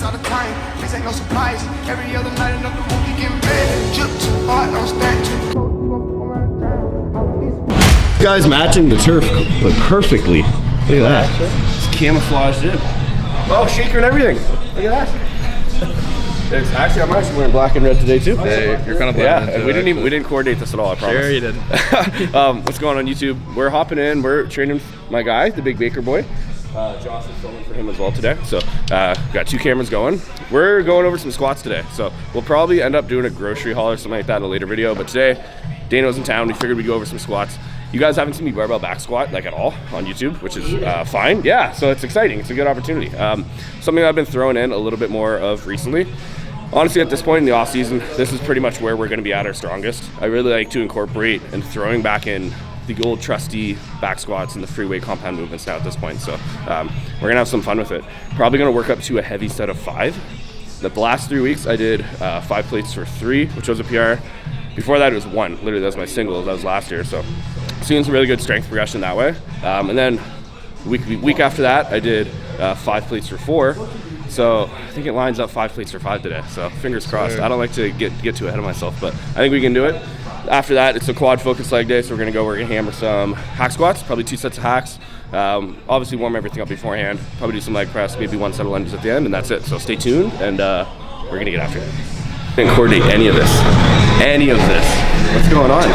all the time. This ain't no surprise. Every other night another movie getting made. Drip too hard, don't stand too close. Guys matching the turf but perfectly. Look at that. It's camouflaged in. Oh, shaker and everything. Look at that. Actually, I'm actually wearing black and red today too. Hey, you're kind of blending and we didn't coordinate this at all, I promise. Sure you didn't. What's going on YouTube? We're hopping in, we're training my guy, the big Baker boy. Josh is filming for him as well today. So got 2 cameras going. We're going over some squats today. So we'll probably end up doing a grocery haul or something like that in a later video. But today, Dano's in town. We figured we'd go over some squats. You guys haven't seen me barbell back squat like at all on YouTube, which is fine. Yeah, so it's exciting. It's a good opportunity. Something I've been throwing in a little bit more of recently. Honestly, at this point in the off season, this is pretty much where we're going to be at our strongest. I really like to incorporate and throwing back in the old trusty back squats and the free weight compound movements now at this point. So we're gonna have some fun with it. Probably gonna work up to a heavy set of 5. The last 3 weeks I did 5 plates for 3, which was a PR. Before that it was 1. Literally that was my single. That was last year. So seeing some really good strength progression that way. And then week after that I did 5 plates for 4. So I think it lines up 5 plates for 5 today. So fingers crossed. I don't like to get too ahead of myself, but I think we can do it. After that, it's a quad focus leg day, so we're gonna hammer some hack squats, probably 2 sets of hacks. Obviously warm everything up beforehand, probably do some leg press, maybe 1 set of lunges at the end, and that's it. So stay tuned, and we're gonna get after it. I didn't coordinate any of this. What's going on?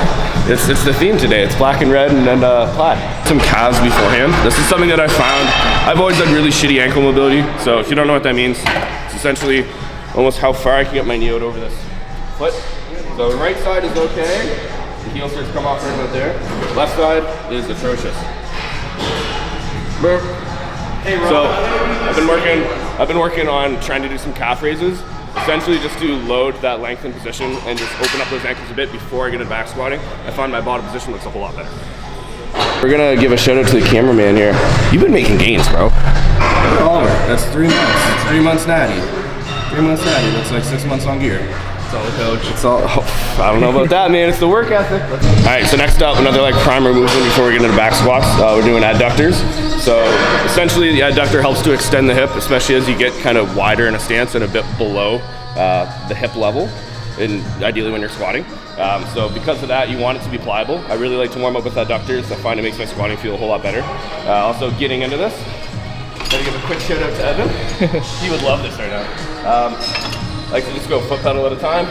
It's the theme today. It's black and red and then plaid. Some calves beforehand. This is something that I found. I've always done really shitty ankle mobility, so if you don't know what that means, it's essentially almost how far I can get my knee out over this foot. So the right side is okay. The heel starts to come off right about there. Left side is atrocious. Burp. Hey, so I've been working on trying to do some calf raises. Essentially just to load that length in position and just open up those ankles a bit before I get into back squatting. I find my bottom position looks a whole lot better. We're gonna give a shout out to the cameraman here. You've been making gains, bro. Oliver, that's 3 months. It's 3 months natty. 3 months natty. That's like 6 months on gear. It's all the coach. It's all, I don't know about that, man. It's the work ethic. All right, so next up, another like primer movement before we get into back squats. We're doing adductors. So essentially the adductor helps to extend the hip, especially as you get kind of wider in a stance and a bit below the hip level, and ideally when you're squatting. So because of that, you want it to be pliable. I really like to warm up with adductors. I find it makes my squatting feel a whole lot better. Also getting into this, gotta give a quick shout out to Evan. He would love this right now. I like to just go foot pedal at a time,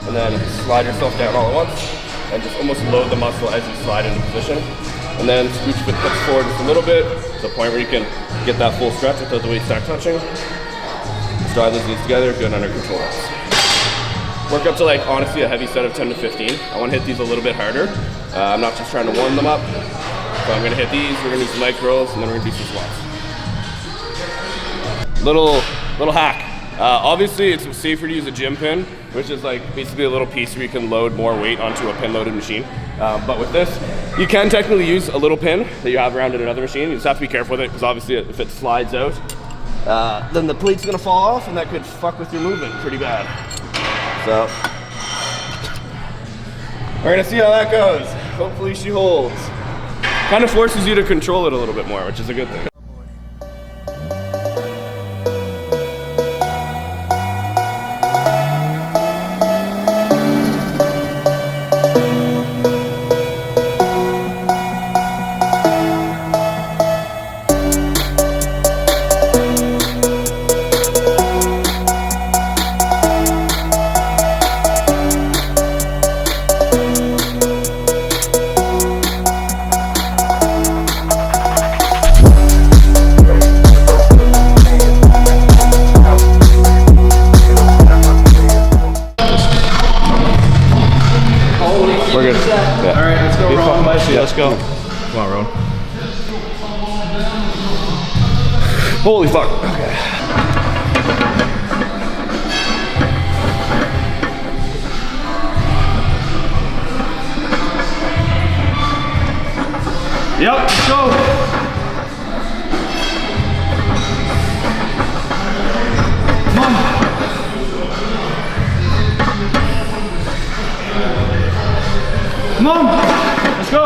and then slide yourself down all at once, and just almost load the muscle as you slide into position. And then scooch the hips forward just a little bit, to the point where you can get that full stretch without the weight stack touching. Just drive those knees together, good under control. Work up to like, honestly, a heavy set of 10 to 15. I want to hit these a little bit harder. I'm not just trying to warm them up. So I'm gonna hit these, we're gonna do some leg curls, and then we're gonna do some squats. Little hack. Obviously, it's safer to use a gym pin, which is like basically a little piece where you can load more weight onto a pin-loaded machine. But with this, you can technically use a little pin that you have around in another machine. You just have to be careful with it, because obviously if it slides out, then the plate's gonna fall off, and that could fuck with your movement pretty bad. So, we're gonna see how that goes. Hopefully she holds. Kind of forces you to control it a little bit more, which is a good thing. We're good. Yeah. All right, let's go, Rowan. Let's go. Come on, Rowan. Holy fuck. Okay. Yep, let's go. Come on. Come on. Let's go.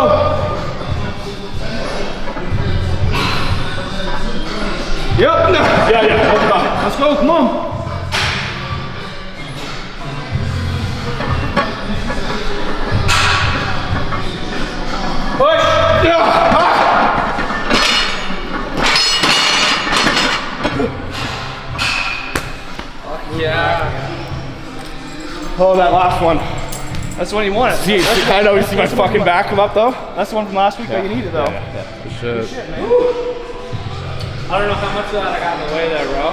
Yep. Yeah. Let's go. go, come on. Push. Yeah. Oh, that last one. That's the one you wanted. See, I know, you see my fucking back come up though? That's the one from last week that you needed though. Good shit, man. I don't know how much of that I got in the way there, bro.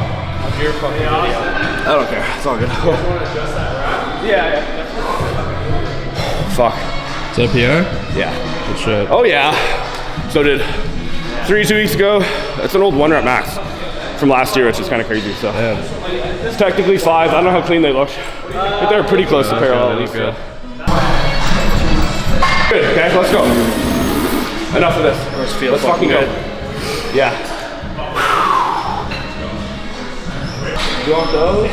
Of your fucking video. I don't care. It's all good. You want to adjust that, right? Yeah. Fuck. Is that PR? Yeah. Good shit. Oh yeah. So did 2 weeks ago. That's an old 1 rep max from last year, which is kind of crazy. So it's technically 5. I don't know how clean they look, but they're pretty close to parallel. At least, good. Good. Okay, let's go. Enough of this. Let's fucking go. Yeah. You want those?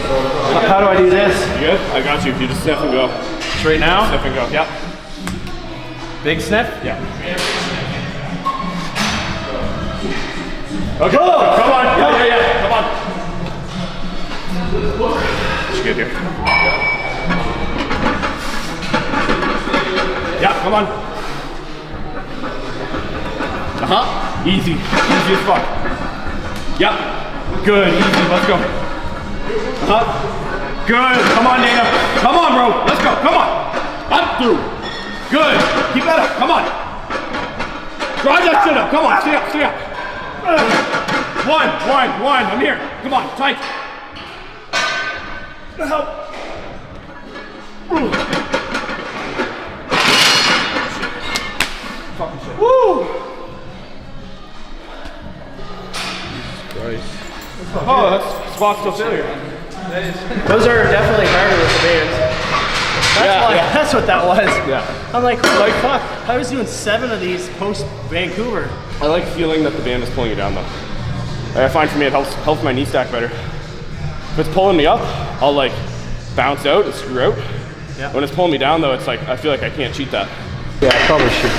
How do I do this? You good? I got you. You just sniff and go. Straight now? Sniff and go. Yep. Big sniff? Yeah. Okay. Come on. Yeah. Come on. It's good here. Yeah, come on. Easy. Easy as fuck. Yep. Good. Easy. Let's go. Good. Come on, Dana. Come on, bro. Let's go. Come on. Up through. Good. Keep that up. Come on. Drive that shit up. Come on. Stay up. Stay up. One. I'm here. Come on. Tight. Help. Fucking shit. Woo. Christ. Oh, that's squat still failure. Those are definitely harder with the bands. That's what that was. Yeah. I'm like, holy fuck. I was doing 7 of these post Vancouver. I like feeling that the band is pulling you down though. I find for me it helps my knee stack better. If it's pulling me up, I'll like bounce out and screw out. Yeah. When it's pulling me down though, it's like I feel like I can't cheat that. Yeah, I probably should.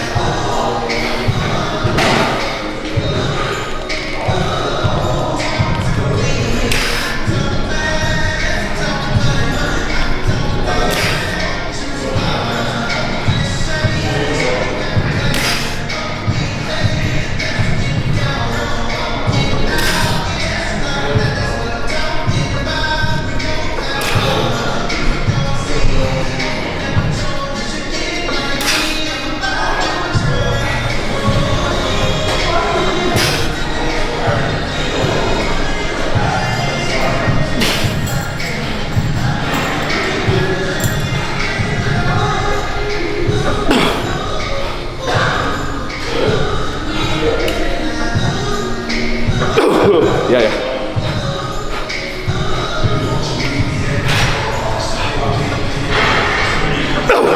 Yeah.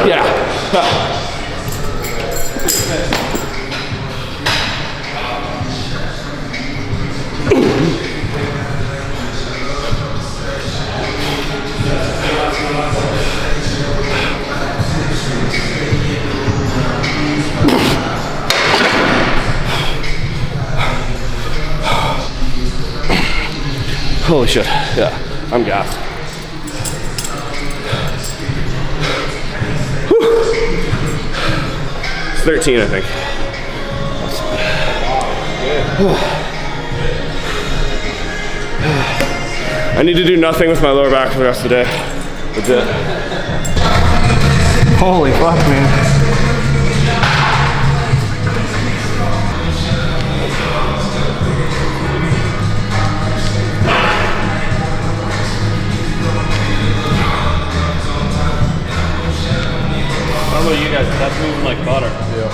Yeah. Holy shit. Yeah, I'm gassed. It's 13, I think. I need to do nothing with my lower back for the rest of the day. That's it. Holy fuck, man. I don't know you guys, but that's moving like butter. Yeah.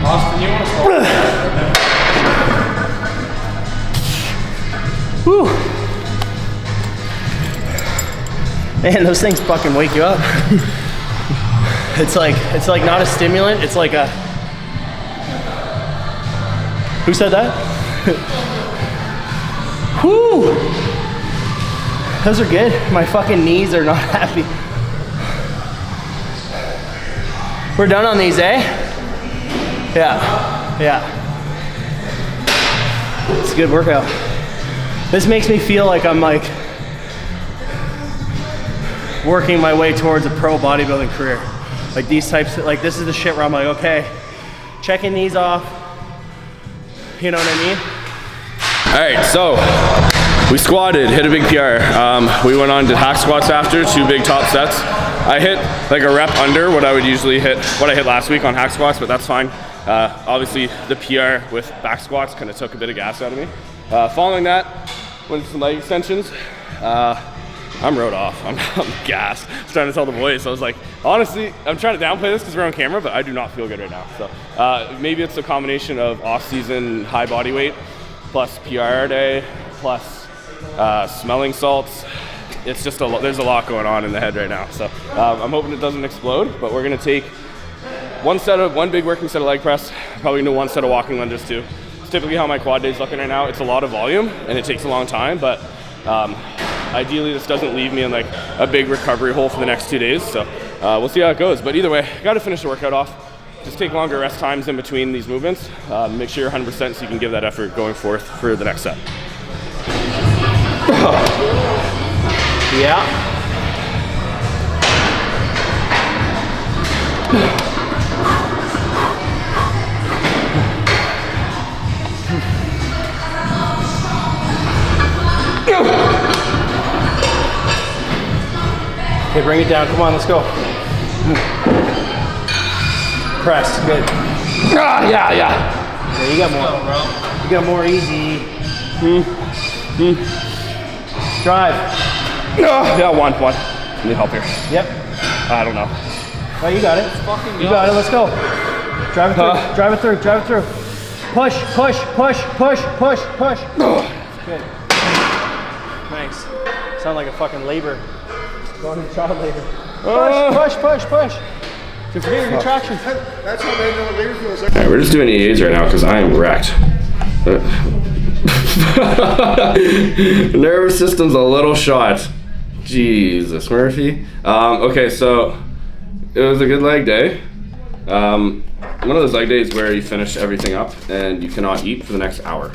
Austin, you want to start? Whew. Man, those things fucking wake you up. It's like not a stimulant. It's like a. Who said that? Whoo! Those are good. My fucking knees are not happy. We're done on these, eh? Yeah. It's a good workout. This makes me feel like I'm like working my way towards a pro bodybuilding career. Like these types, like this is the shit where I'm like, okay, checking these off. You know what I mean? All right, so we squatted, hit a big PR. We went on to hack squats after, 2 big top sets. I hit like a rep under what I would usually hit, what I hit last week on hack squats, but that's fine. Obviously the PR with back squats kind of took a bit of gas out of me. Following that, went to some leg extensions. I'm rode off, I'm gassed. I was trying to tell the boys, I was like, honestly, I'm trying to downplay this because we're on camera, but I do not feel good right now. So maybe it's a combination of off-season high body weight, plus PR day, plus smelling salts. It's just there's a lot going on in the head right now. So I'm hoping it doesn't explode, but we're gonna take one big working set of leg press, probably gonna do 1 set of walking lunges too. It's typically how my quad day is looking right now. It's a lot of volume and it takes a long time, but ideally this doesn't leave me in like a big recovery hole for the next 2 days. So we'll see how it goes. But either way, gotta finish the workout off. Just take longer rest times in between these movements. Make sure you're 100% so you can give that effort going forth for the next set. Yeah. Okay, bring it down. Come on, let's go. Press. Good. Yeah. Yeah, you got more. You got more. Easy. Drive. Yeah, one. Need help here. Yep. I don't know. Oh, you got it. You got it. Let's go. Drive it through. Drive it through. Drive it through. Push. Good. Nice. Sound like a fucking labor. Going into child labor. Push. Don't forget your contractions. That's how they know what labor feels like. All right, we're just doing EAs right now because I am wrecked. Nervous system's a little shot. Jesus, Murphy. Okay, so it was a good leg day. One of those leg days where you finish everything up and you cannot eat for the next hour.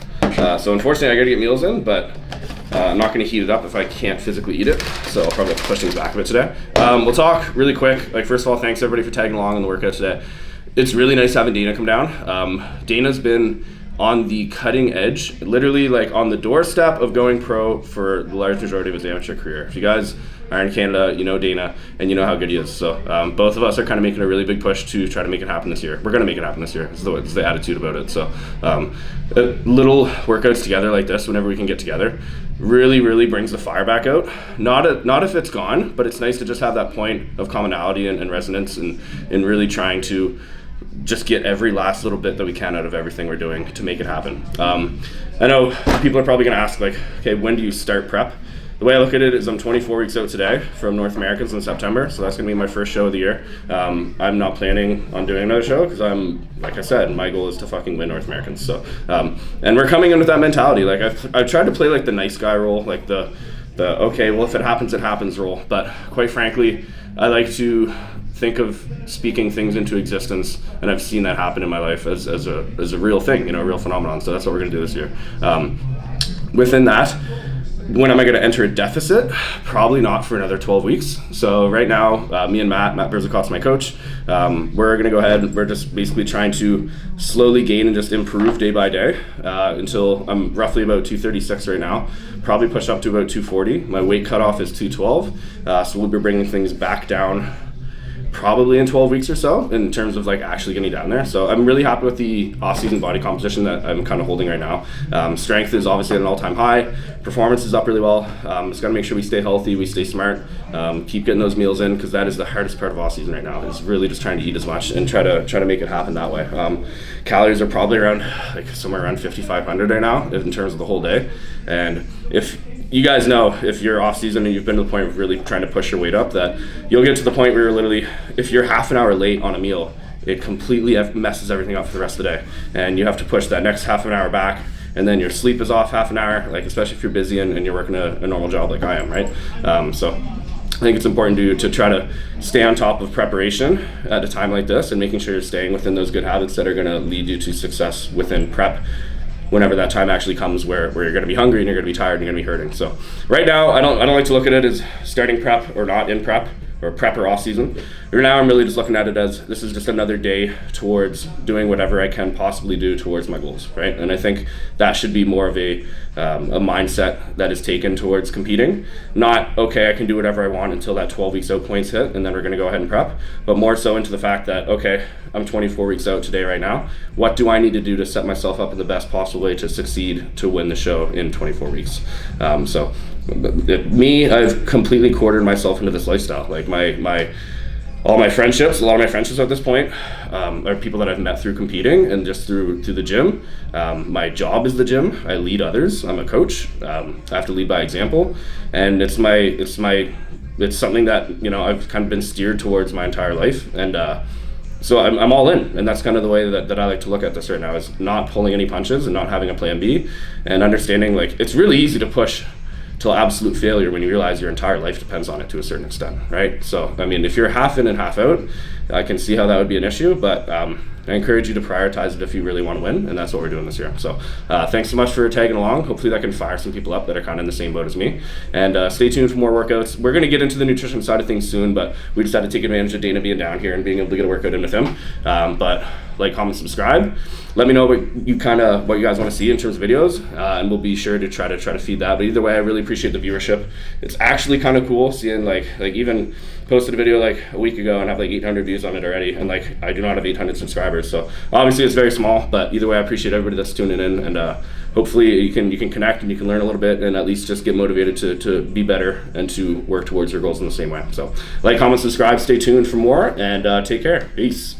So unfortunately I gotta get meals in, but I'm not gonna heat it up if I can't physically eat it. So I'll probably have to push things back a bit today. We'll talk really quick. Like, first of all, thanks everybody for tagging along on the workout today. It's really nice having Dana come down. Dana's been on the cutting edge, literally like on the doorstep of going pro for the large majority of his amateur career. If you guys are in Canada, you know Dana and you know how good he is. So both of us are kind of making a really big push to try to make it happen this year. We're going to make it happen this year. It's the attitude about it. So little workouts together like this, whenever we can get together, really brings the fire back out. Not if it's gone, but it's nice to just have that point of commonality and resonance and really trying to just get every last little bit that we can out of everything we're doing to make it happen. I know people are probably going to ask, like, okay, when do you start prep? The way I look at it is I'm 24 weeks out today from North Americans in September, so that's going to be my first show of the year. I'm not planning on doing another show because like I said, my goal is to fucking win North Americans. So, and we're coming in with that mentality. Like I've tried to play like the nice guy role, like the okay, well if it happens role. But quite frankly, I like to think of speaking things into existence, and I've seen that happen in my life as a real thing, you know, a real phenomenon. So that's what we're going to do this year. Within that, when am I going to enter a deficit? Probably not for another 12 weeks. So right now, me and Matt Berzakoff's my coach, we're going to go ahead. We're just basically trying to slowly gain and just improve day by day until I'm roughly about 236 right now. Probably push up to about 240. My weight cutoff is 212. So we'll be bringing things back down probably in 12 weeks or so in terms of like actually getting down there. So I'm really happy with the off-season body composition that I'm kind of holding right now. Strength is obviously at an all-time high. Performance is up really well. Just got to make sure we stay healthy, we stay smart, keep getting those meals in, because that is the hardest part of off-season right now, is really just trying to eat as much and try to make it happen that way. Calories are probably around like somewhere around 5,500 right now in terms of the whole day. And if you guys know, if you're off season and you've been to the point of really trying to push your weight up, that you'll get to the point where you're literally, if you're half an hour late on a meal, it completely messes everything up for the rest of the day. And you have to push that next half an hour back, and then your sleep is off half an hour, like especially if you're busy and you're working a normal job like I am, right? So I think it's important to try to stay on top of preparation at a time like this and making sure you're staying within those good habits that are gonna lead you to success within prep whenever that time actually comes where you're gonna be hungry and you're gonna be tired and you're gonna be hurting. So right now, I don't like to look at it as starting prep or not in prep, or prep or off season. Right now I'm really just looking at it as this is just another day towards doing whatever I can possibly do towards my goals, right? And I think that should be more of a mindset that is taken towards competing. Not, okay, I can do whatever I want until that 12 weeks out points hit and then we're gonna go ahead and prep, but more so into the fact that, okay, I'm 24 weeks out today right now. What do I need to do to set myself up in the best possible way to succeed to win the show in 24 weeks? So me, I've completely quartered myself into this lifestyle. Like all my friendships, a lot of my friendships at this point are people that I've met through competing and just through the gym. My job is the gym. I lead others. I'm a coach. I have to lead by example, and it's something that, you know, I've kind of been steered towards my entire life, and so I'm all in, and that's kind of the way that I like to look at this right now, is not pulling any punches and not having a plan B, and understanding like it's really easy to push till absolute failure when you realize your entire life depends on it to a certain extent, right? So, I mean, if you're half in and half out, I can see how that would be an issue, but I encourage you to prioritize it if you really want to win, and that's what we're doing this year. So thanks so much for tagging along. Hopefully that can fire some people up that are kind of in the same boat as me. And stay tuned for more workouts. We're going to get into the nutrition side of things soon, but we just had to take advantage of Dana being down here and being able to get a workout in with him. But like, comment, subscribe. Let me know what you guys want to see in terms of videos, and we'll be sure to try to feed that. But either way, I really appreciate the viewership. It's actually kind of cool seeing like even posted a video like a week ago and have like 800 views on it already, and like I do not have 800 subscribers. So obviously it's very small, but either way, I appreciate everybody that's tuning in, and hopefully you can connect and you can learn a little bit and at least just get motivated to be better and to work towards your goals in the same way. So like, comment, subscribe, stay tuned for more, and take care. Peace.